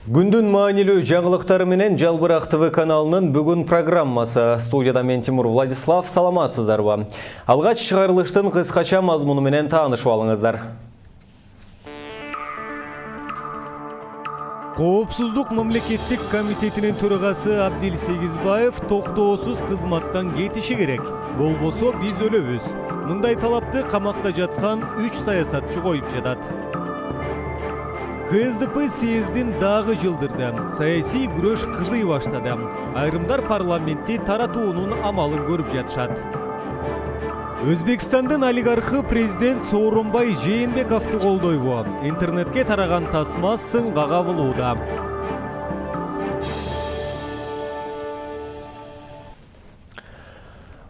Күндүн маанилүү жаңылыктары менен Жалбырак ТВ каналынын бүгүн программасы. Студияда мен Тимур Владислав, саламатсыздарбы? Алгач чыгарылыштын кыскача мазмуну менен таанышып алыңыздар. Коопсуздук мамлекеттик комитетинин төрагасы Абдил Сегизбаев токтоосуз кызматтан кетиши керек. Болбосо биз өлөбүз. Мындай талапты камакта жаткан 3 саясатчы коюп жатат. КСДП съездин дагы жылдырды. Саясий күрөш кызый баштады. Айрымдар парламентти таратуунун амалын көрүп жатышат. Өзбекстандын олигархы президент Сооронбай Жээнбековду колдойбу. Интернетке тараган тасма сынга кабылууда.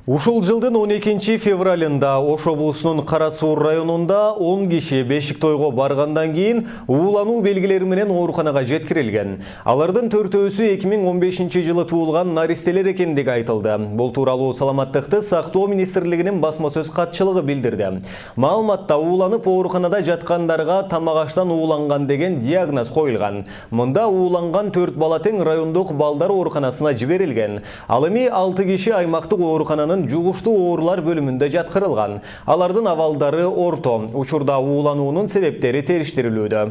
Ушул жылдын 12 февралында Ош облусунун Кара Суур районунда 10 киши бешик тойго баргандан кийин уулануу белгилери менен ооруканага жеткирилген. Алардын 4-өсү 2015 жылы туулган наристелер экендиги айтылды. Бул тууралуу Саламаттыкты сактоо министрлигинин басма сөз катчылыгы билдирди. Маалыматта ууланып ооруканада жаткандарга тамак аштан ууланган деген диагноз коюлган. Мында ууланган 4 бала тең райондук балдар ооруканасына жиберилген. Ал эми 6 киши аймактык оорукананын жугуштуу оорулар бөлүмүндө жаткырылган. Алардын абалдары орто. Учурда уулануунун себептери териштирилүүдө.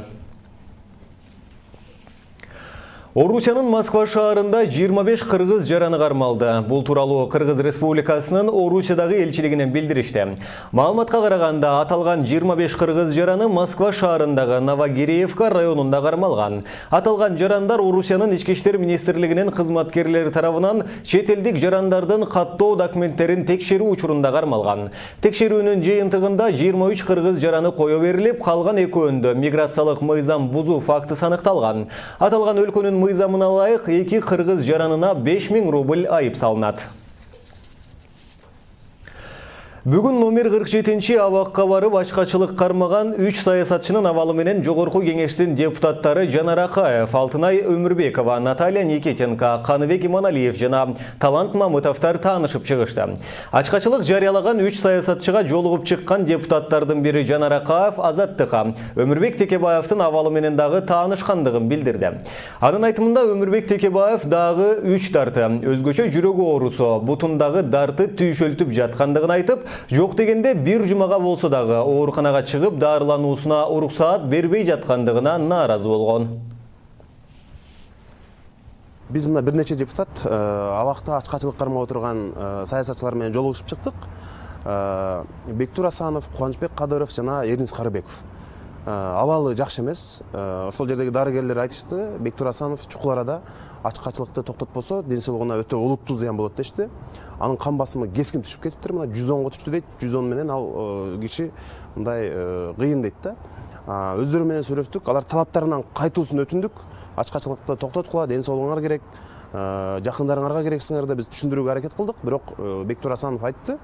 Орусиянын Москва шаарында 25 кыргыз жараны кармалды. Бул тууралуу Кыргыз Республикасынын Орусиядагы элчилигинен билдиришти. Маалыматка караганда аталган 25 кыргыз жараны Москва шаарындагы Новогиреевка районунда кармалган. Аталган жарандар Орусиянын Ички иштер министрлигинин кызматкерлери тарабынан чет элдик жарандардын каттоо документтерин текшерүү учурунда кармалган. Текшерүүнүн жыйынтыгында 23 кыргыз жараны кое берилип, калган экөөндө миграциялык мыйзам бузуу фактысы аныкталган. Аталган өлкөнүн мыйзамына ылайык 2 кыргыз жаранына 5000 рубль айып салынат. Бүгүн номер 47-чи абакка барып ачкачылык кармаган 3 саясатчынын абалы менен Жогорку кеңештин депутаттары Жанар Акаев, Алтынай Өмүрбекова, Наталья Никитенко, Каныбек Иманалиев жана Талант Мамытовтар таанышып чыгышты. Ачкачылык жарыялаган 3 саясатчыга жолугуп чыккан депутаттардын бири Жанар Акаев Азаттыкка Өмүрбек Текебаевдин абалы менен дагы таанышкандыгын билдирди. Анын айтымында Өмүрбек Текебаев дагы 3 дарты, өзгөчө жүрөк оорусу, бутундагы дарты түйшөлтүп жаткандыгын айтып, жок дегенде бир жумага болсо дагы ооруканага чыгып дарылануусуна уруксаат бербей жаткандыгына нааразы болгон. Биз мына бир нече депутат абакта ачкачылык кармап отурган саясатчылар менен жолугушуп чыктык. Бектур Асанов, Кубанычбек Кадыров жана Эрнис Карыбеков. Абалы жакшы эмес. Ошол жердеги дарыгерлер айтышты, Бектур Асанов чукул арада ачкачылыкты токтотпосо ден соолугуна өтө олуттуу зыян болот дешти. Анын кан басымы кескин түшүп кетиптир. Мына 110го түштү дейт. 110 менен ал киши мындай кыйын дейт да. Өздөрү менен сүйлөштүк. Алар талаптарынан кайтуусун өтүндүк. Ачкачылыкты токтоткула, ден соолугуңар керек, жакындарыңарга керексиңер деп биз түшүндүрүүгө аракет кылдык. Бирок Бектур Асанов айтты,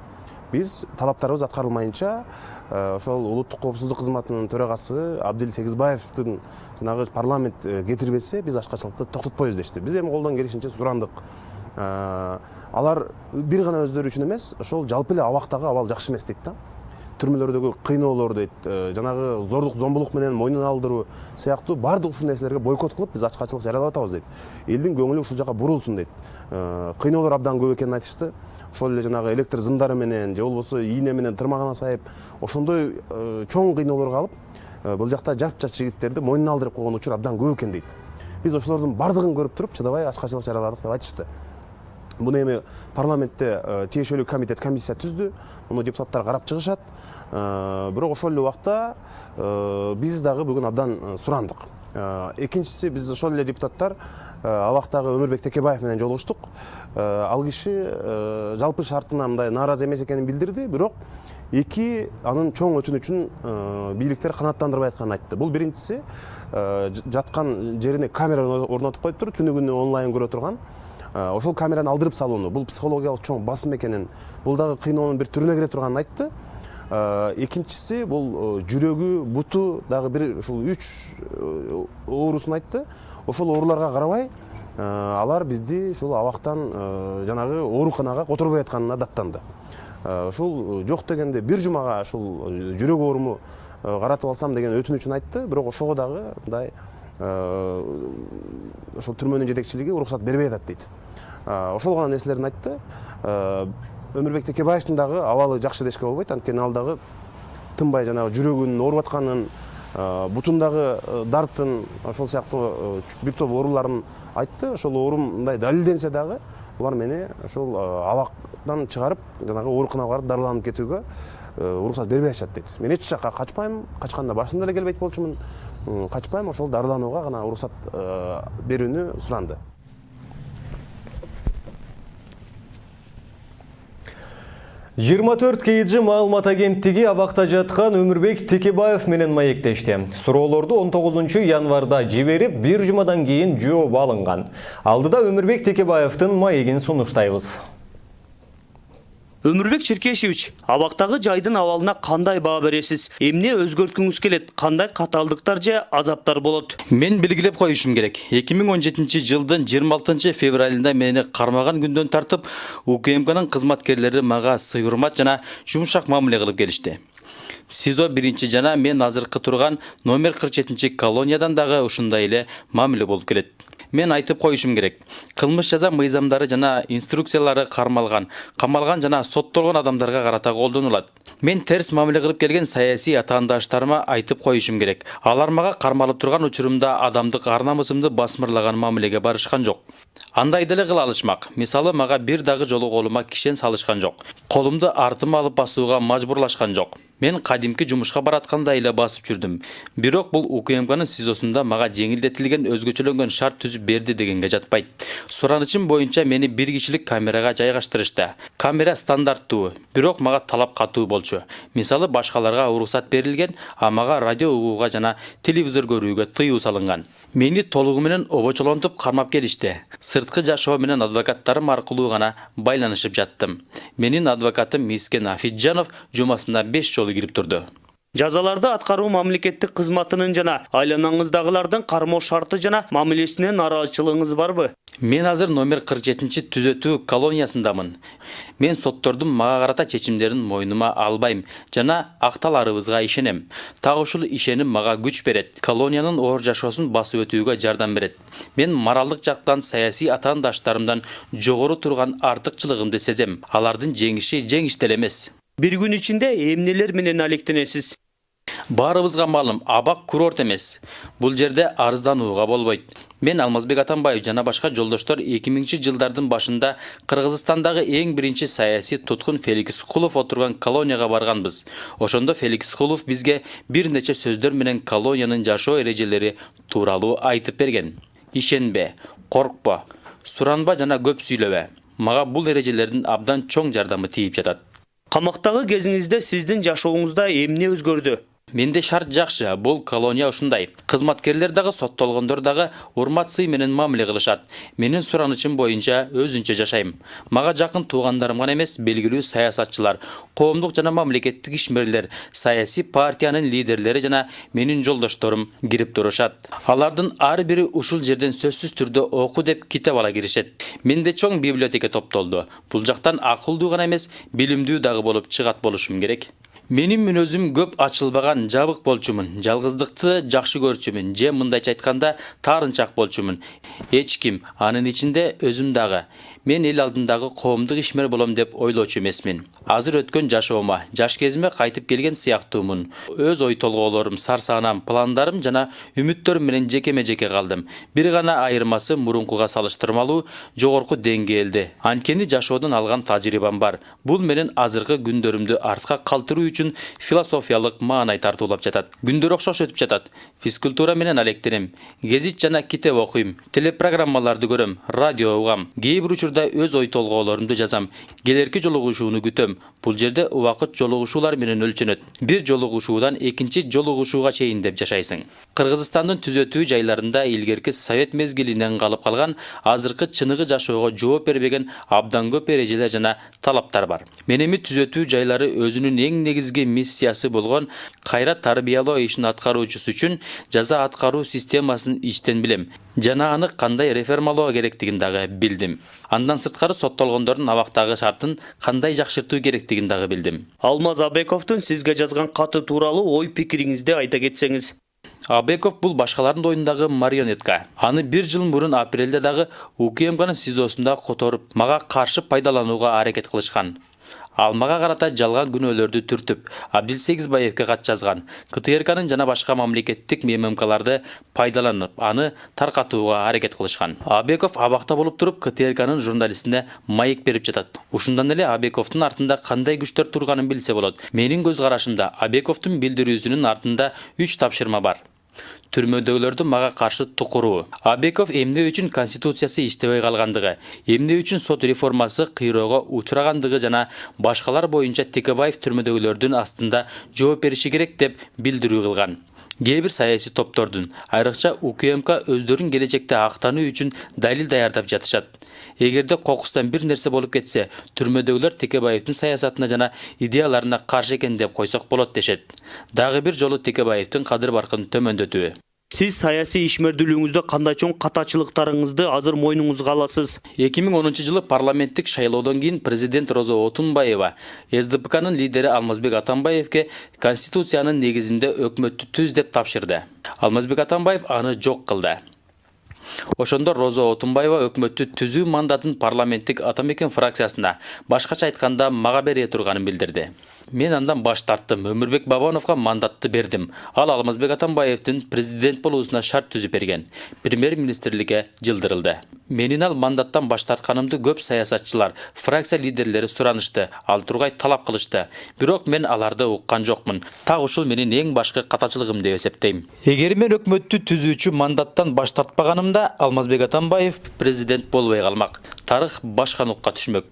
биз талаптарыбыз аткарылмайынча ошол улуттук коопсуздук кызматынын төрагасы Абдил Сегизбаевдин жанагы парламент кетирбесе, биз ачкачылыкты токтотпойбуз дешти. Биз эми колдон келишинче сурандык. Алар бир гана өздөрү үчүн эмес, ошол жалпы эле абактагы абал жакшы эмес дейт да. Түрмөлөрдөгү кыйноолор дейт, жанагы зордук зомбулук менен мойнуна алдыруу сыяктуу баардык ушул нерселерге бойкот кылып, биз ачкачылык жарыялап атабыз дейт. Элдин көңүлү ушул жака бурулсун дейт. Кыйноолор абдан көп экенин айтышты. Ошол эле жанагы электр зымдары менен, же болбосо ийне менен тырмагына сайып, ошондой чоң кыйноолорго алып, бул жакта жап-жаш жигиттерди мойнуна алдырып койгон учур абдан көп экен дейт. Биз ошолордун бардыгын көрүп туруп, чыдабай ачкачылык жарыяладык деп айтышты. Буну эми парламентте тиешелүү комиссия түздү. Муну депутаттар карап чыгышат. Бирок ошол эле убакта биз дагы бүгүн абдан сурандык. Экинчиси, биз ошол эле депутаттар абактагы Өмүрбек Текебаев менен жолугуштук. Ал киши жалпы шартына мындай нааразы эмес экенин билдирди, бирок эки анын чоң өтүнүчүн бийликтер канааттандырбай атканын айтты. Бул биринчиси, жаткан жерине камера орнотуп коюптур, түнү күнү онлайн көрө турган. Ошол камераны алдырып салууну, бул психологиялык чоң басым экенин, бул дагы кыйноонун бир түрүнө кире турганын айтты. Экинчиси, бул жүрөгү, буту дагы бир ушул 3 оорусун айтты. Ошол ооруларга карабай, алар бизди ушул абактан жанагы ооруканага которбой атканына даттанды. Ушул жок дегенде бир жумага ушул жүрөк ооруму каратып алсам деген өтүнүчүн айтты. Бирок ошого дагы мындай ошол түрмөнүн жетекчилиги уруксат бербей атат дейт. Ошол гана нерселерин айтты. Өмүрбек Текебаевдин дагы абалы жакшы дешке болбойт, анткени ал дагы тынбай жанагы жүрөгүнүн ооруп атканын, бутундагы дарттын, ошол сыяктуу бир топ ооруларын айтты. Ошол оорум мындай далилденсе дагы, булар мени ошол абактан чыгарып, жанагы ооруканага барып дарыланып кетүүгө уруксат бербей атышат дейт. Мен эч жакка качпайм, качканда башымда эле келбейт болчумун. Качпайм, ошол дарыланууга гана уруксат берүүнү суранды. 24 KG маалымат агенттиги абакта жаткан Өмүрбек Текебаев менен маектешти. Суроолорду 19 январда жиберип, бир жумадан кийин жооп алынган. Алдыда Өмүрбек Текебаевдин маегин сунуштайбыз. Өмүрбек Черкешевич, абактагы жайдын абалына кандай баа бересиз? Эмне өзгөрткүңүз келет? Кандай катаалдыктар же азаптар болот? Мен белгилеп коюшум керек. 2017 жылдын 26 февралында мени кармаган күндөн тартып, УКМКнын кызматкерлери мага сый-урмат жана жумшак мамиле кылып келишти. СИЗО 1 жана мен азыркы турган номер 47 колониядан дагы ушундай эле мамиле болуп келет. Мен айтып коюшум керек. Кылмыш жаза мыйзамдары жана инструкциялары камалган жана соттолгон адамдарга карата колдонулат. Мен терс мамиле кылып келген саясий атаандаштарыма айтып коюшум керек. Алар мага кармалып турган учурумда адамдык ар-намысымды басмырлаган мамилеге барышкан жок. Андай деле кыла алышмак. Мисалы, мага бир дагы жолу колума кишен салышкан жок. Колумду артыма алып басууга мажбурлашкан жок. Мен кадимки жумушка бараткандай эле басып жүрдүм. Бирок бул УКМКнын СИЗОсунда мага жеңилдетилген өзгөчөлөнгөн шарт түзүп берди дегенге жатпайт. Суранычым боюнча мени бир кишилик камерага жайгаштырышты. Камера стандарттуу, бирок мага талап катуу болчу. Мисалы, башкаларга уруксат берилген, а мага радио угууга жана телевизор көрүүгө тыюу салынган. Мени толугу менен обочолонтуп кармап келишти. Сырткы жашоо менен адвокаттарым аркылуу гана байланышып жаттым. Менин адвокатым Мискен Афиджанов жумасына 5 жолу кирип турду. Жазаларды аткаруу мамлекеттик кызматынын жана айланаңыздагылардын кармоо шарты жана мамилесинен нараазычылыгыңыз барбы? Мен азыр номер 47 түзөтүү колониясындамын. Мен соттордун мага карата чечимдерин мойнума албайм жана акталарыбызга ишенем. Так ушул ишеним мага күч берет. Колониянын оор жашоосун басып өтүүгө жардам берет. Мен моралдык жактан саясий атаандаштарымдан жогору турган артыкчылыгымды сезем. Алардын жеңиши жеңиштел эмес. Бир күн ичинде эмнелер менен алектенесиз? Баарыбызга маалым, абак курорт эмес. Бул жерде арызданууга болбойт. Мен Алмазбек Атамбаев жана башка жолдоштор 2000 жылдардын башында Кыргызстандагы эң биринчи саясий туткун Феликс Кулов отурган колонияга барганбыз. Ошондо Феликс Кулов бизге бир нече сөздөр менен колониянын жашоо эрежелери тууралуу айтып берген. Ишенбе, коркпо, суранба жана көп сүйлөбө. Мага бул эрежелердин абдан чоң жардамы тийип жатат. Камактагы кезиңизде сиздин жашооңузда эмне өзгөрдү? Менде шарт жакшы, бул колония ушундай. Кызматкерлер дагы соттолгондор дагы урмат сый менен мамиле кылышат. Менин суранычым боюнча өзүнчө жашайм. Мага жакын туугандарым гана эмес, белгилүү саясатчылар, коомдук жана мамлекеттик ишмерлер, саясий партиянын лидерлери жана менин жолдошторум кирип турушат. Алардын ар бири ушул жерден сөзсүз түрдө оку деп китеп ала киришет. Менде чоң библиотека топтолду. Бул жактан акылдуу гана эмес, билимдүү дагы болуп чыгат болушум керек. Менин мүнөзүм көп ачылбаган, жабык болчумун, жалгыздыкты жакшы көрчүмүн, же мындайча айтканда таарынчак болчумун. Эч ким, анын ичинде өзүм дагы. Мен эл алдындагы коомдук ишмер болом деп ойлочу эмесмин. Азыр өткөн жашоома, жаш кезиме кайтып келген сыяктуумун. Өз ой толгоолорум, сарсаанам, пландарым жана үмүттөрүм менен жекеме-жеке калдым. Бир гана айырмасы мурункуга салыштырмалуу жогорку деңгээлде. Анткени жашоодон алган тажрыйбам бар. Бул менен азыркы күндөрүмдү артка калтыруу үчүн философиялык маанай тартуулап жатат. Күндөр окшош өтүп жатат. Физкультура менен алектенем. Гезит жана китеп окуйм. Телепрограммаларды көрөм, радио угам. Кээ бир учурда өз ой толгоолорумду жазам. Келерки жолугушууну күтөм. Бул жерде убакыт жолугушуулар менен өлчөнөт. Бир жолугушуудан экинчи жолугушууга чейин деп жашайсың. Кыргызстандын түзөтүү жайларында илгерки совет мезгилинен калып калган, азыркы чыныгы жашоого жооп бербеген абдан көп эрежелер жана талаптар бар. Мен эми түзөтүү жайлары өзүнүн эң негизги миссиясы болгон кайра тарбиялоо ишин аткаруучусу үчүн жаза аткаруу системасын ичтен билем жана аны кандай реформалоо керектигин дагы билдим. Андан сырткары соттолгондордун абактагы шартын кандай жакшыртуу керектигин дагы билдим. Алмаз Абековдун сизге жазган каты тууралуу ой пикириңизди айта кетсеңиз. Абеков бул башкалардын оюндагы марионетка. Аны 1 жыл мурун апрелде дагы УКМКнын СИЗОсунда которуп, мага каршы пайдаланууга аракет кылышкан. Ал мага карата жалган күнөөлөрдү түртүп, Абдил Сегизбаевке кат жазган. КТРКнын жана башка мамлекеттик ММКларды пайдаланып, аны таркатууга аракет кылышкан. Абеков абакта болуп туруп, КТРКнын журналистине маек берип жатат. Ушундан эле Абековдун артында кандай күчтөр турганын билсе болот. Менин көз карашымда Абековдун билдирүүсүнүн артында 3 тапшырма бар. Түрмөдөгүлөрдү мага каршы тукуруу. Абеков эмне үчүн конституциясы иштебей калгандыгы, эмне үчүн сот реформасы кыйроого учурагандыгы жана башкалар боюнча Текебаев түрмөдөгүлөрдүн астында жооп бериши керек деп билдирүү кылган. Кээ бир саясий топтордун, айрыкча УКМК өздөрүн келечекте актануу үчүн далил даярдап жатышат. Эгерде кокустан бир нерсе болуп кетсе, түрмөдөгүлөр Текебаевдин саясатына жана идеяларына каршы экен деп койсок болот дешет. Дагы бир жолу Текебаевдин кадыр-баркын төмөндөтүү. Сиз саясий ишмердүүлүгүңүздө кандай чоң катачылыктарыңызды азыр мойнуңузга аласыз? 2010 жылы парламенттик шайлоодон кийин президент Роза Отунбаева СДПКнын лидери Алмазбек Атамбаевке конституциянын негизинде өкмөттү түз деп тапшырды. Алмазбек Атамбаев аны жок кылды. Ошондо Роза Отунбаева өкмөттү түзүү мандатын парламенттик Атамекен фракциясына, башкача айтканда мага бере турганын билдирди. Мен андан баш тарттым, Өмүрбек Бабановго мандатты бердим. Ал Алмазбек Атамбаевдин президент болуусуна шарт түзүп берген. Премьер-министрликке жылдырылды. Менин ал мандаттан баш тартканымды көп саясатчылар, фракция лидерлери суранышты, ал тургай талап кылышты. Бирок мен аларды уккан жокмун. Так ушул менин эң башкы катачылыгым деп эсептейм. Эгер мен өкмөттү түзүүчү мандаттан баш тартпаганымда, Алмазбек Атамбаев президент болбой калмак. Тарых башка нукка түшмөк.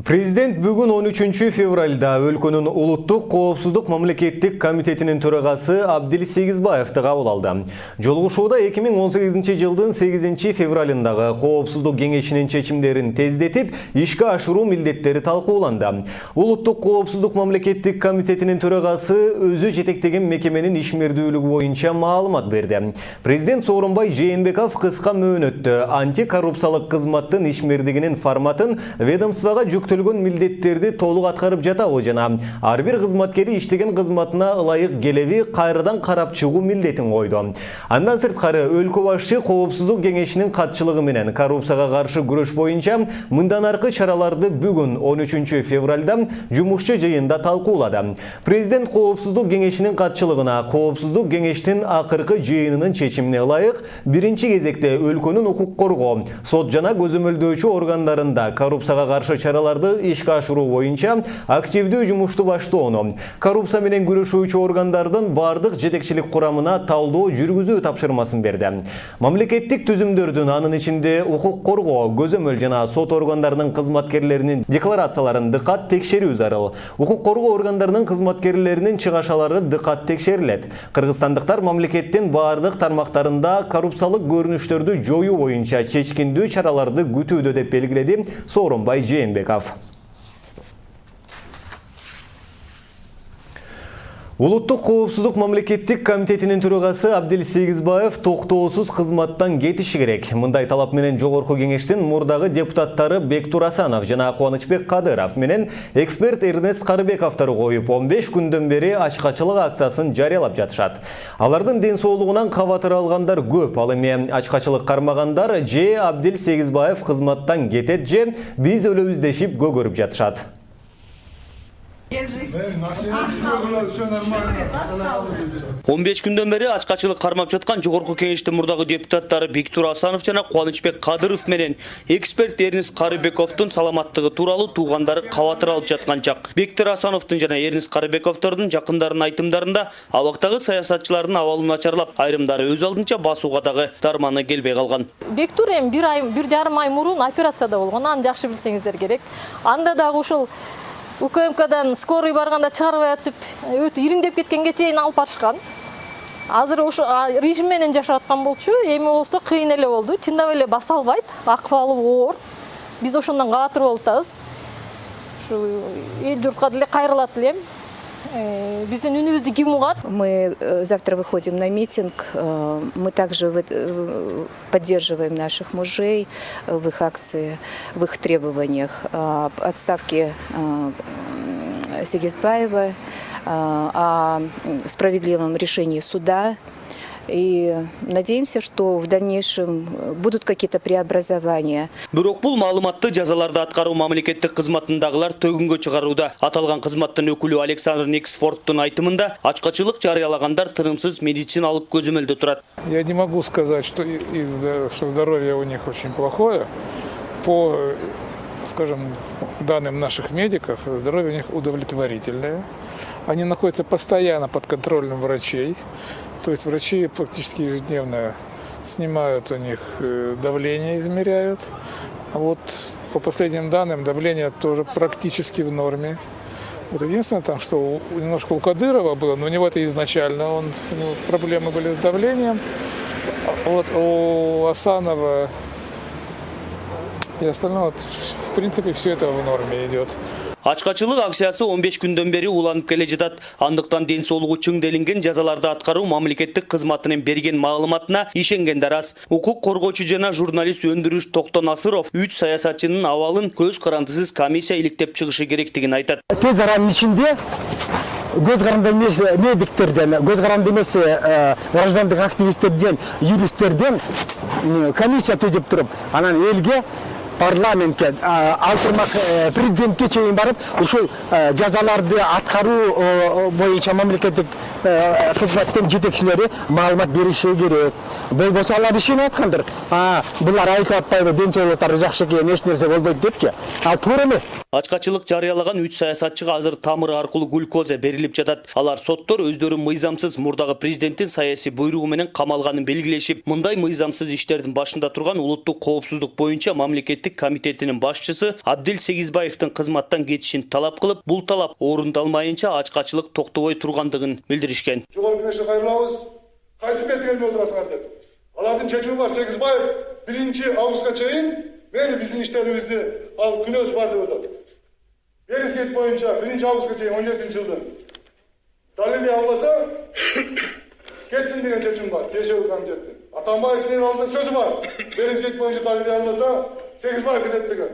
Президент бүгін 13 февральда өлкөнүн улуттук коопсуздук мамлекеттик комитетинин төрагасы Абдил Сегизбаевди кабыл алды. Жолугушууда 2018 жылдын 8 февралындагы коопсуздук кеңешинин чечимдерин тездетип, ишке ашыруу милдеттери талкууланды. Улуттук коопсуздук мамлекеттик комитетинин төрагасы өзү жетектеген мекеменин ишмердүүлүгү боюнча маалымат берди. Президент Сооронбай Жээнбеков кыска мөөнөттө антикоррупциялык кызматтын ишмердигинин форматын ведомствого жүктөлгөн милдеттерди толук аткарып жатабы жана ар бир кызматкери иштеген кызматына ылайык келеби кайрадан карап чыгуу милдетин койду. Андан сырткары өлкө башчы коопсуздук кеңешинин катчылыгы менен коррупцияга каршы күрөш боюнча мындан аркы чараларды бүгүн 13 февралда жумушчу жыйында талкуулады. Президент коопсуздук кеңешинин катчылыгына коопсуздук кеңештин акыркы жыйынынын чечимине ылайык биринчи кезекте өлкөнүн укук коргоо, сот жана көзөмөлдөөчү органдарында коррупцияга каршы чараларды ишке ашыруу боюнча активдүү жумушту баштоону, коррупция менен күрөшүүчү органдардын бардык жетекчилик курамына талдоо жүргүзүү тапшырмасын берди. Мамлекеттик түзүмдөрдүн, анын ичинде укук коргоо, көзөмөл жана сот органдарынын кызматкерлеринин декларацияларын дыкат текшерүү зарыл. Укук коргоо органдарынын кызматкерлеринин чыгашалары дыкат текшерилет. Кыргызстандыктар мамлекеттин бардык тармактарында коррупциялык көрүнүштөрдү жоюу боюнча чечкиндүү чараларды күтүүдө деп белгиледи Сооронбай Жээнбеков. Улуттук коопсуздук мамлекеттик комитетинин төрагасы Абдил Сегизбаев токтоосуз кызматтан кетиши керек. Мындай талап менен жогорку кеңештин мурдагы депутаттары Бектур Асанов жана Кубанычбек Кадыров менен эксперт Эрнест Карыбековдор коюп 15 күндөн бери ачкачылык акциясын жарыялап жатышат. Алардын ден соолугунан кабатыр алгандар көп. Ал эми ачкачылык кармагандар же Абдил Сегизбаев кызматтан кетет же биз өлөбүз дешип көгөрүп жатышат. 15 күндөн бери ачкачылык кармап жаткан жогорку кеңештин мурдагы депутаттары Бектур Асанов жана Кубанычбек Кадыров менен эксперт Эрнест Карыбековдун саламаттыгы тууралуу туугандары кабатыр алып жаткан чак. Бектур Асановдун жана Эрнест Карыбековдордун жакындарынын айтымдарында абактагы саясатчылардын абалы начарлап, айрымдары өз алдынча басууга дагы дарманы келбей калган. Бектур эми 1,5 ай мурун операцияда болгон, аны жакшы билсеңиздер керек. Анда дагы ушул УКМКдан скорый барганда чыгарбай атып, өтө ириңдеп кеткенге чейин алып барышкан. Азыр ошо режим менен жашап аткан болчу, эми болсо кыйын эле болду. Чындап эле баса албайт, акыбалы оор. Биз ошондон кабатыр болуп атабыз. Ушу эл журтка деле кайрылат элем. Биздин үнүбүздү ким угат? Мы завтра выходим на митинг. Мы также поддерживаем наших мужей в их акции, в их требованиях отставки Сегизбаева о справедливом решении суда. И надеемся, что в дальнейшем будут какие-то преобразования. Бирок бул маалыматты жазаларды аткаруу мамлекеттик кызматындагылар төгүнгө чыгарууда. Аталган кызматтын өкүлү Александр Никсфордтун айтымында ачкачылык жарыялагандар тырымсыз медициналык көзөмөлдө турат. Я не могу сказать, что здоровье у них очень плохое. По, скажем, данным наших медиков, здоровье у них удовлетворительное. Они находятся постоянно под контролем врачей. То есть врачи практически ежедневно снимают у них давление, измеряют. А вот по последним данным давление тоже практически в норме. Вот единственное, там, что немножко у Кадырова было, но у него это изначально, у него проблемы были с давлением. Вот у Асанова и остального, в принципе, все это в норме идет. Ачкачылык акциясы 15 күндөн бери уланып келе жатат. Андыктан ден соолугу чыңделинген жазаларды аткаруу мамлекеттик кызматынын берген маалыматына ишенгендер аз. Укук коргоочу жана журналист Өндүрүш Токтонасыров 3 саясатчынын абалын көз карандысыз комиссия иликтеп чыгышы керектигин айтат. Тез аранын ичинде көз каранды эмес медиктерден, көз каранды эмес граждандык активисттерден, юристтерден комиссия түзүп туруп, анан элге парламентке, алтырмак президентке чейин барып, ушул жазаларды аткаруу боюнча мамлекеттик кызматтын жетекчилери маалымат бериши керек. Болбосо алар ишенип аткандыр. Булар айтып атпайбы, ден соолуктары жакшы экен, эч нерсе болбойт депчи. Ал туура эмес. Ачкачылык жарыялаган 3 саясатчыга азыр тамыры аркылуу глюкоза берилип жатат. Алар соттор өздөрү мыйзамсыз мурдагы президенттин саясий буйругу менен камалганын белгилешип, мындай мыйзамсыз иштердин башында турган улуттук коопсуздук боюнча мамлекеттик комитетинин башчысы Абдил Сегизбаевдин кызматтан кетишин талап кылып, бул талап орундалмайынча ачкачылык токтобой тургандыгын билдиришкен. Жогорку кеңеште кайрылабыз. Кайсы бетиңерди отурасыңар деп. Алардын чечими бар. Сегизбаев 1-августка чейин мени биздин иштерибизди ал күнөөсү бар деп атат. Берискет боюнча 1-августка чейин 17-жылдын далили албаса кетсин деген чечим бар. Кешеги комитеттин. Атамбаевдин алдында сөзү бар. Берискет боюнча далили албаса Сегизбаев кетет деген.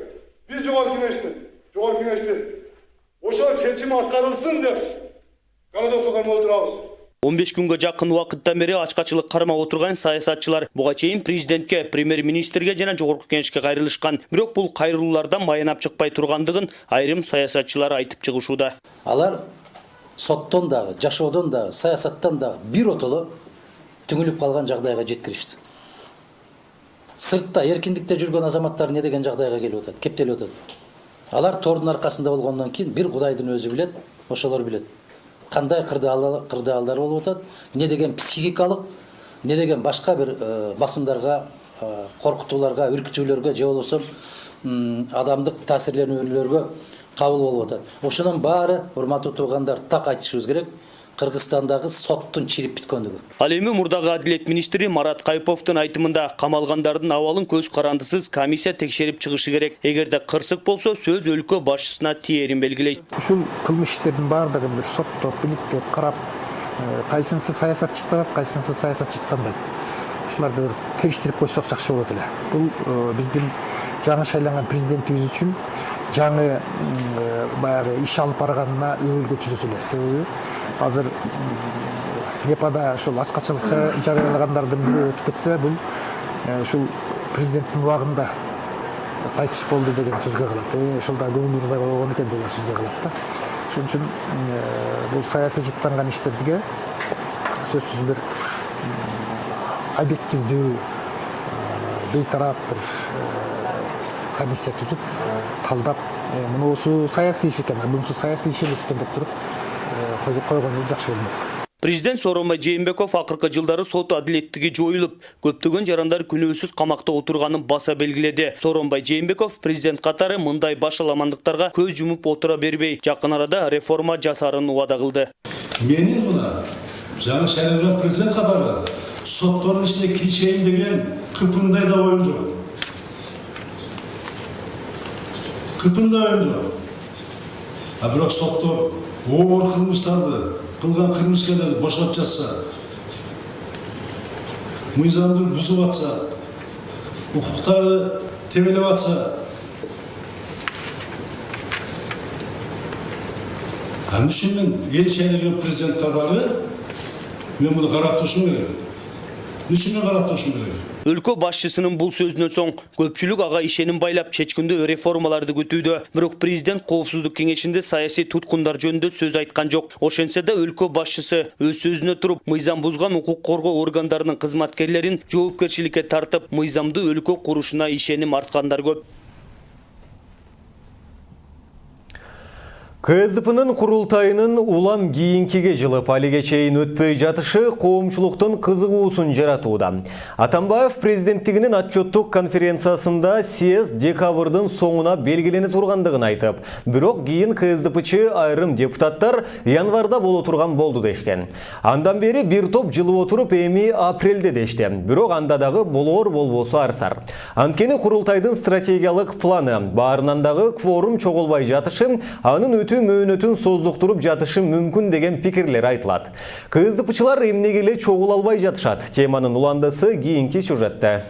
Биз жогорку кеңештин ошол чечими аткарылсын деп голодовкага отурабыз. 15 күнгө жакын убакыттан бери ачкачылык кармап отурган саясатчылар буга чейин президентке, премьер-министрге жана жогорку кеңешке кайрылышкан. Бирок бул кайрылуулардан маянап чыкпай тургандыгын айрым саясатчылар айтып чыгышууда. Алар соттон дагы, жашоодон дагы, саясаттан дагы бир отоло түңүлүп калган жагдайга жеткиришти. Сыртта эркиндикте жүргөн азаматтар не деген жагдайга келип атат, кептелип атат. Алар тордун аркасында болгондон кийин бир Кудайдын өзү билет, ошолор билет. Кандай кырдаалдар болуп атат, не деген психикалык, не деген башка бир басымдарга, коркутууларга, үркүтүүлөргө же болбосо адамдык таасирленүүлөргө кабыл болуп атат. Ошонун баары, урматтуу туугандар, так айтышыбыз керек. Кыргызстандагы соттун чирип бүткөндүгү. Ал эми мурдагы адилет министри Марат Кайыповдун айтымында камалгандардын абалын көз карандысыз комиссия текшерип чыгышы керек. Эгерде кырсык болсо, сөз өлкө башчысына тиерин белгилейт. Ушул кылмыш иштердин баардыгын бир соттоп, биниктеп карап, кайсынысы саясатчы чыттырат, кайсынысы саясатчы чыттанбайт. Ушуларды териштирип койсок жакшы болот эле. Бул биздин жаңы шайланган президентибиз үчүн жаңы баягы иш алып барганына өбөлгө түзөт эле. Себеби азыр Непада ушул ачкачылыкка жарыялагандардын бири өтүп кетсе, бул ушул президенттин убагында кайтыш болду деген сөзгө калат. Ошол да көңүлүбүз болгон экен деген сөзгө калат да. Ошон үчүн бул саясий жыттанган иштерге сөзсүз бир объективдүү, бейтарап бир комиссия түзүп, талдап, мунусу саясий иш экен, мунусу саясий иш эмес экен деп туруп койгонубуз жакшы болмок. Президент Сооронбай Жээнбеков акыркы жылдары сот адилеттиги жоюлуп, көптөгөн жарандар күнөөсүз камакта отурганын баса белгиледи. Сооронбай Жээнбеков президент катары мындай башаламандыктарга көз жумуп отура бербей, жакын арада реформа жасарын убада кылды. Менин мына жаңы шайланган президент катары соттордун ичине киришейин деген кыпындай да оюм жок. Кыпындай оюм жок. Бирок соттор оор кылмыштарды кылган кылмышкерлерди бошоп жатса, мыйзамды бузуп атса, укуктарды тебелеп атса, Анын үчүн мен эл шайланған президент катары мен муну карап турушум керек. Үчүн мен карап турушум керек. Өлкө башчысынын бул сөзүнөн соң көпчүлүк ага ишеним байлап чечкиндүү реформаларды күтүүдө. Бирок президент коопсуздук кеңешинде саясий туткундар жөнүндө сөз айткан жок. Ошентсе да өлкө башчысы өз сөзүнө туруп, мыйзам бузган укук коргоо органдарынын кызматкерлерин жоопкерчиликке тартып, мыйзамдуу өлкө курушуна ишеним арткандар көп. КСДПнын курултайынын улам кийинкиге жылып, алиге чейин өтпөй жатышы коомчулуктун кызыгуусун жаратууда. Атамбаев президенттигинин отчеттук конференциясында съезд декабрдын соңуна белгилене тургандыгын айтып, бирок кийин КСДПчы айрым депутаттар январда боло турган болду дешкен. Андан бери бир топ жылып отуруп, эми апрелде дешти. Бирок анда дагы болоор болбосу арсар. Анткени курултайдын стратегиялык планы баарынан дагы кворум чогулбай жатышы, анын мөөнөтүн создуктуруп жатышы мүмкүн деген пикирлер айтылат. КСДПчылар эмнеге эле чогула албай жатышат? Теманын уландысы кийинки сюжетте.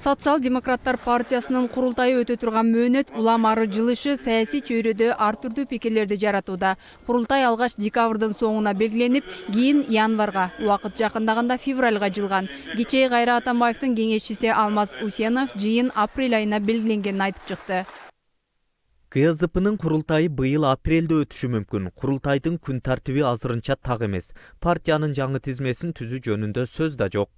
Социал-демократтар партиясынын курултайы өтө турган мөөнөт улам ары жылышы саясий чөйрөдө ар түрдүү пикирлерди жаратууда. Курултай алгач декабрдын соңуна белгиленип, кийин январга, убакыт жакындаганда февралга жылган. Кечээ кайра Атамбаевдин кеңешчиси Алмаз Усенов жыйын апрель айына белгиленгенин айтып чыкты. КСДПнын курултайы быйыл апрелде өтүшү мүмкүн. Курултайдын күн тартиби азырынча так эмес. Партиянын жаңы тизмесин түзүү жөнүндө сөз да жок.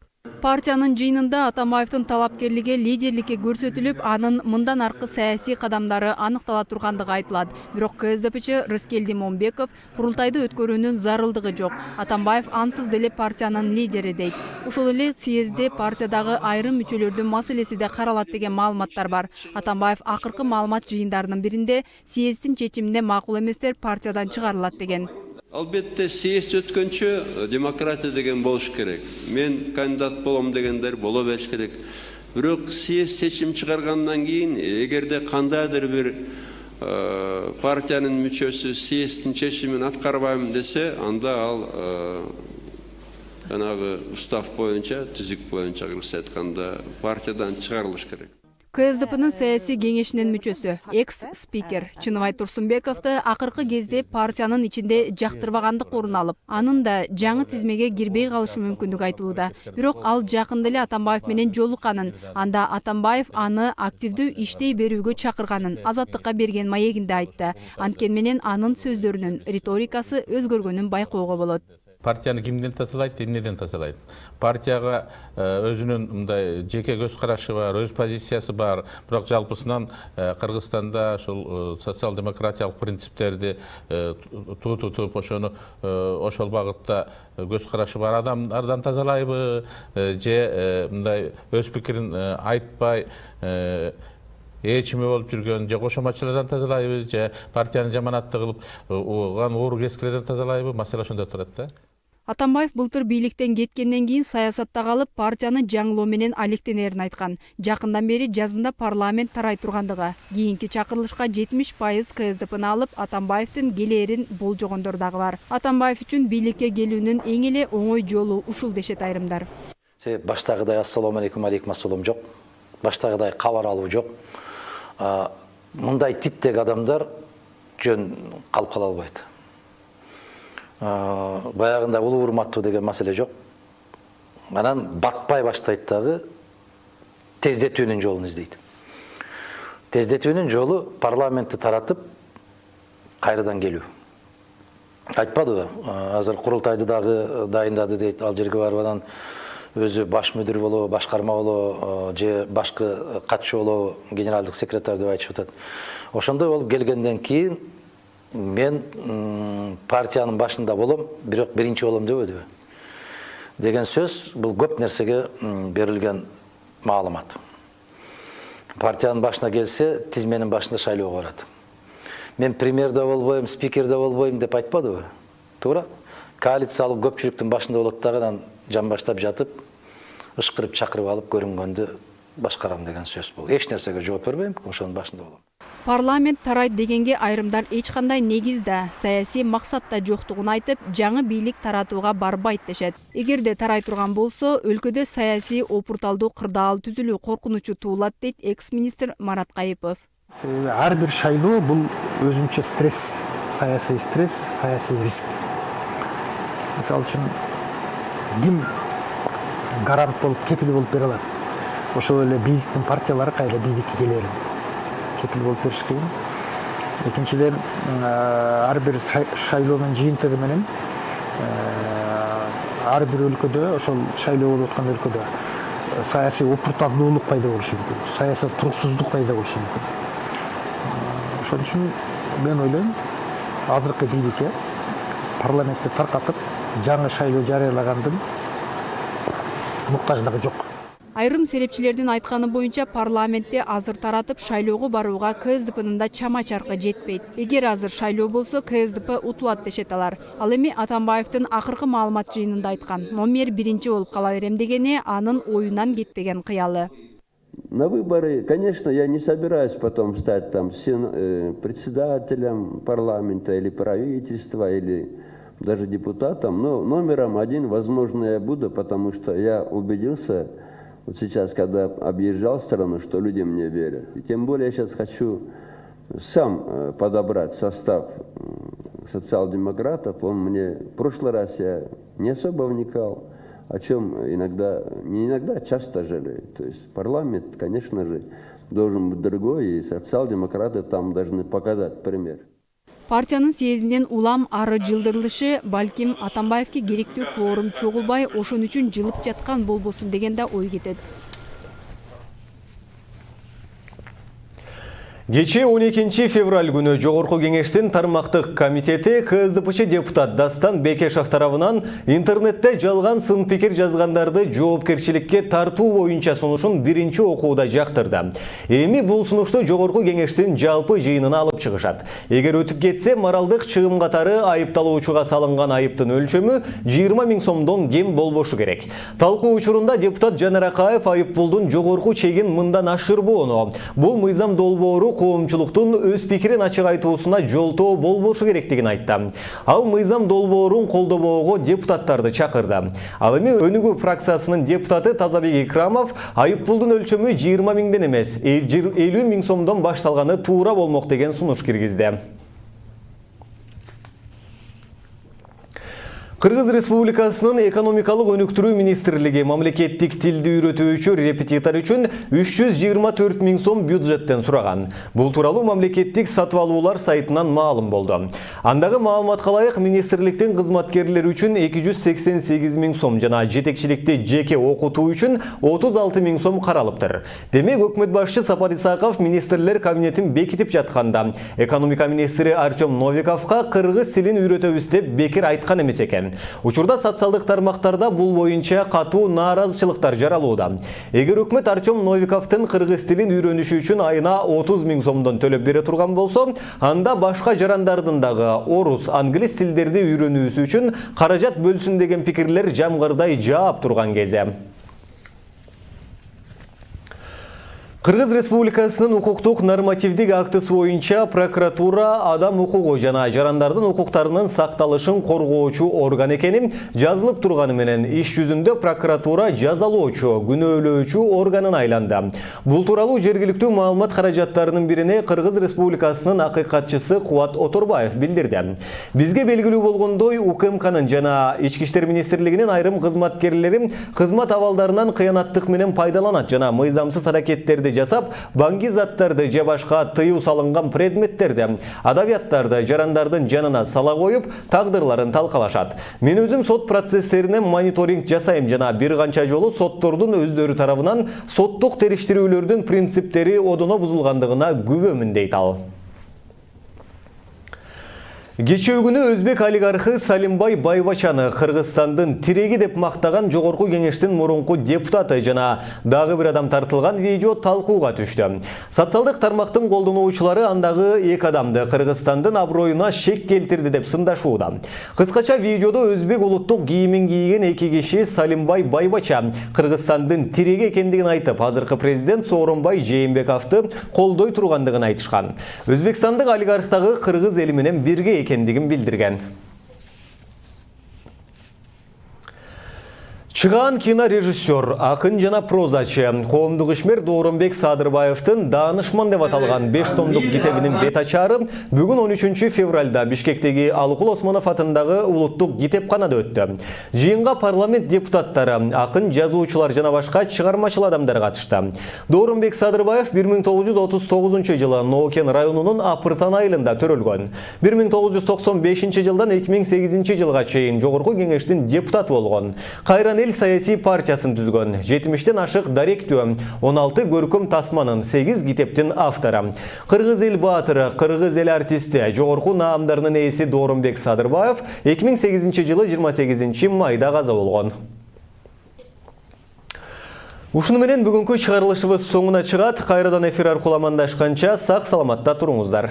Партиянын жыйынында Атамбаевдин талапкерлиги лидерликке көрсөтүлүп, анын мындан аркы саясий кадамдары аныктала тургандыгы айтылат. Бирок КСДПчы Рыскелди Момбеков курултайды өткөрүүнүн зарылдыгы жок. Атамбаев ансыз деле партиянын лидери дейт. Ошол эле съезде партиядагы айрым мүчөлөрдүн маселеси да каралат деген маалыматтар бар. Атамбаев акыркы маалымат жыйындарынын биринде съездин чечимине макул эместер партиядан чыгарылат деген. Албетте съезд өткөнчө демократия деген болуш керек. Мен кандидат болом дегендер боло бериш керек. Бирок съезд чечим чыгаргандан кийин, эгерде кандайдыр бир партиянын мүчөсү съезддин чечимин аткарбайм десе, анда ал жанагы устав боюнча, түзүк боюнча кыргызча айтканда партиядан чыгарылыш керек. КСДПнын саясий кеңешинин мүчөсү, экс-спикер Чыныбай Турсунбековду акыркы кезде партиянын ичинде жактырбагандык орун алып, анын да жаңы тизмеге кирбей калышы мүмкүндүгү айтылууда. Бирок ал жакында эле Атамбаев менен жолукканын, анда Атамбаев аны активдүү иштей берүүгө чакырганын Азаттыкка берген маегинде айтты. Анткени менен анын сөздөрүнүн риторикасы өзгөргөнүн байкоого болот. Партияны кимден тазалайт, эмнеден тазалайт? Партияга өзүнүн мындай жеке көз карашы бар, өз позициясы бар. Бирок жалпысынан Кыргызстанда ошол социал-демократиялык принциптерди тутуп, ошол багытта көз карашы бар адамдардан тазалайбы, же мындай өз пикирин айтпай эчими болуп жүргөн же кошоматчылардан тазалайбы, же партиянын жаманатты кылып оған оор кескилерден тазалайбы? Маселе ошондо турат да. Атамбаев былтыр бийликтен кеткенден кийин саясатта калып, партияны жаңылоо менен алектенерин айткан. Жакындан бери жазында парламент тарай тургандыгы, кийинки чакырылышка 70% КСДПны алып, Атамбаевдин келээрин болжогондор дагы бар. Атамбаев үчүн бийликке келүүнүн эң эле оңой жолу ушул дешет айрымдар. Баштагыдай ассалому алейкум, алейкум ассалам жок. Баштагыдай кабар алуу жок. Мындай типтеги адамдар жөн калып кала албайт. Баягында улуу урматтуу деген маселе жок. Анан батпай баштайт дагы тездетүүнүн жолун издейт. Тездетүүнүн жолу парламентти таратып кайрадан келүү. Айтпадыбы? Азыр курултайды дагы дайындады дейт. Ал жерге барып анан өзү баш мүдүр болобу, башкарма болобу, же башкы катчы болобу, генералдык секретарь деп айтышып атат. Ошондой болуп келгенден кийин мен партиянын башында болом, бирок биринчи болом дебедиби? Деген сөз бул көп нерсеге берилген маалымат. Партиянын башына келсе, тизменин башында шайлоого барат. Мен премьер да болбойм, спикер да болбойм деп айтпадыбы? Туура. Коалициялык көпчүлүктүн башында болот дагы жан баштап жатып, ышкырып чакырып алып көрүнгөндү башкарам деген сөз бул. Эч нерсеге жооп бербейм, ошонун башында болом. Парламент тарайт дегенге айрымдар эч кандай негиз да, саясий максат да жоктугун айтып, жаңы бийлик таратууга барбайт дешет. Эгерде тарай турган болсо, өлкөдө саясий опурталдуу кырдаал түзүлүү коркунучу туулат дейт экс-министр Марат Кайыпов. Ар бир шайлоо бул өзүнчө стресс, саясий риск. Мисалы үчүн ким гарант болуп, кепил болуп бере алат? Ошол эле бийликтин партиялары кайра бийликке келерин кепил болуп бериш кыйын. Экинчиден, ар бир шайлоонун жыйынтыгы менен ар бир өлкөдө, ошол шайлоо болуп аткан өлкөдө саясий опуртандуулук пайда болушу мүмкүн, саясий туруксуздук пайда болушу мүмкүн. Ошон үчүн мен ойлойм, азыркы бийликке парламентти таркатып, жаңы шайлоо жарыялагандын муктаждыгы жок. Айрым серепчилердин айтканы боюнча парламентте азыр таратып шайлоого барууга КСДПнын да чама чаркы жетпейт. Эгер азыр шайлоо болсо КСДП утулат дешет алар. Ал эми Атамбаевдин акыркы маалымат жыйынында айткан, номер 1 болуп кала берем дегени анын оюнан кетпеген кыялы. На выборы, конечно, я не собираюсь потом стать там председателем парламента или правительства, или даже депутатом, но номером 1, возможно, я буду, потому что я убедился, вот сейчас, когда объезжал страну, что люди мне верят. И тем более я сейчас хочу сам подобрать состав социал-демократов. Он мне, в прошлый раз я не особо вникал, о чем иногда, не иногда, часто жалею. То есть парламент, конечно же, должен быть другой, и социал-демократы там должны показать пример. Партиянын съездинен улам ары жылдырылышы балким Атамбаевке керектүү кворум чогулбай, ошон үчүн жылып жаткан болбосун деген да ой кетет. Кече 12 февраль күнү Жогорку кеңештин тармактык комитети КСДПчы депутат Дастан Бекешев тарабынан интернетте жалган сын пикир жазгандарды жоопкерчиликке тартуу боюнча сунушун биринчи окууда жактырды. Эми бул сунушту Жогорку кеңештин жалпы жыйынына алып чыгышат. Эгер өтүп кетсе, моралдык чыгым катары айыпталуучуга салынган айыптын өлчөмү 20 000 сомдон кем болбошу керек. Талкуу учурунда депутат Жанар Акаев айыппулдун жогорку чегин мындан ашырбоону, бул мыйзам долбоору коомчулуктун өз пикирин ачык айтуусуна жолтоо болбошу керектигин айтты. Ал мыйзам долбоорун колдобоого депутаттарды чакырды. Ал эми Өнүгүү фракциясынын депутаты Тазабек Икрамов айыппулдун өлчөмү 20 000ден эмес, 50 000 сомдон башталганы туура болмок деген сунуш киргизди. Кыргыз Республикасынын экономикалык өнүктүрүү министрлиги мамлекеттик тилди үйрөтүүчү репетитор үчүн 324 000 сом бюджеттен сураган. Бул тууралуу мамлекеттик сатып алуулар сайтынан маалым болду. Андагы маалыматка ылайык министрликтин кызматкерлери үчүн 288 000 сом жана жетекчиликти жеке окутуу үчүн 36 000 сом каралыптыр. Демек, өкмөт башчы Сапар Исаков министрлер кабинетин бекитип жатканда экономика министри Артем Новиковго кыргыз тилин үйрөтөбүз деп бекер айткан эмес экен. Учурда социалдык тармактарда бул боюнча катуу нааразычылыктар жаралууда. Эгер өкмөт Артем Новиковдун кыргыз тилин үйрөнүшү үчүн айына 30 000 сомдон төлөп бере турган болсо, анда башка жарандардын дагы орус, англис тилдерди үйрөнүүсү үчүн каражат бөлсүн деген пикирлер жамгырдай жаап турган кезде. Кыргыз Республикасынын укуктук нормативдик актысы боюнча прокуратура адам укугу жана жарандардын укуктарынын сакталышын коргоочу орган экенин жазылып турганы менен иш жүзүндө прокуратура жазалоочу, күнөөлөөчү органын айланды. Бул тууралуу жергиликтүү маалымат каражаттарынын бирине Кыргыз Республикасынын акыйкатчысы Кубат Оторбаев билдирди. Бизге белгилүү болгондой, УКМКнын жана Ички иштер министрлигинин айрым кызматкерлери кызмат абалдарынан кыянаттык менен пайдаланат жана мыйзамсыз аракеттерди жасап, банги заттарды же башка тыюу салынган предметтерди, адабияттарды жарандардын жанына сала коюп, тагдырларын талкалашат. Мен өзүм сот процесстерине мониторинг жасайм жана бир канча жолу соттордун өздөрү тарабынан соттук териштирүүлөрдүн принциптери одоно бузулгандыгына күбөмүн дейт ал. Кечээ күнү өзбек олигархы Салимбай Байбачаны Кыргызстандын тиреги деп мактаган Жогорку кеңештин мурунку депутаты жана дагы бир адам тартылган видео талкууга түштү. Социалдык тармактын колдонуучулары андагы эки адамды Кыргызстандын аброюна шек келтирди деп сындашууда. Кыскача видеодо өзбек улуттук кийимин кийген эки киши Салимбай Байбача Кыргызстандын тиреги экендигин айтып, азыркы президент Сооронбай Жээнбековду колдой тургандыгын айтышкан. Өзбекстандык олигархтагы кыргыз эли менен бирге экендигин билдирген. Чыган кинорежиссер, акын жана прозачы, коомдук ишмер Доорунбек Садырбаевдин Даанышман деп аталган 5 томдук китебинин бет ачары бүгүн 13 февралда Бишкектеги Алыкул Осмонов атындагы улуттук китепканада өттү. Жыйынга парламент депутаттары, акын жазуучулар жана башка чыгармачыл адамдар катышты. Доорунбек Садырбаев 1939 жылы Ноокен районунун Апыртан айылында төрөлгөн. 1995 жылдан 2008 жылга чейин Жогорку кеңештин депутаты болгон. Кайран эл саясий партиясын түзгөн. 70-тен ашык даректөө, 16 көркөм тасманын, 8 китептин автору. Кыргыз эл баатыры, кыргыз эл артисти, жогорку наамдарынын ээси Доорунбек Садырбаев 2008 жылы 28 майда каза болгон. Ушуну менен бүгүнкү чыгарылышыбыз соңуна чыгат. Кайрадан эфир аркылуу амандашканча сак саламатта туруңуздар.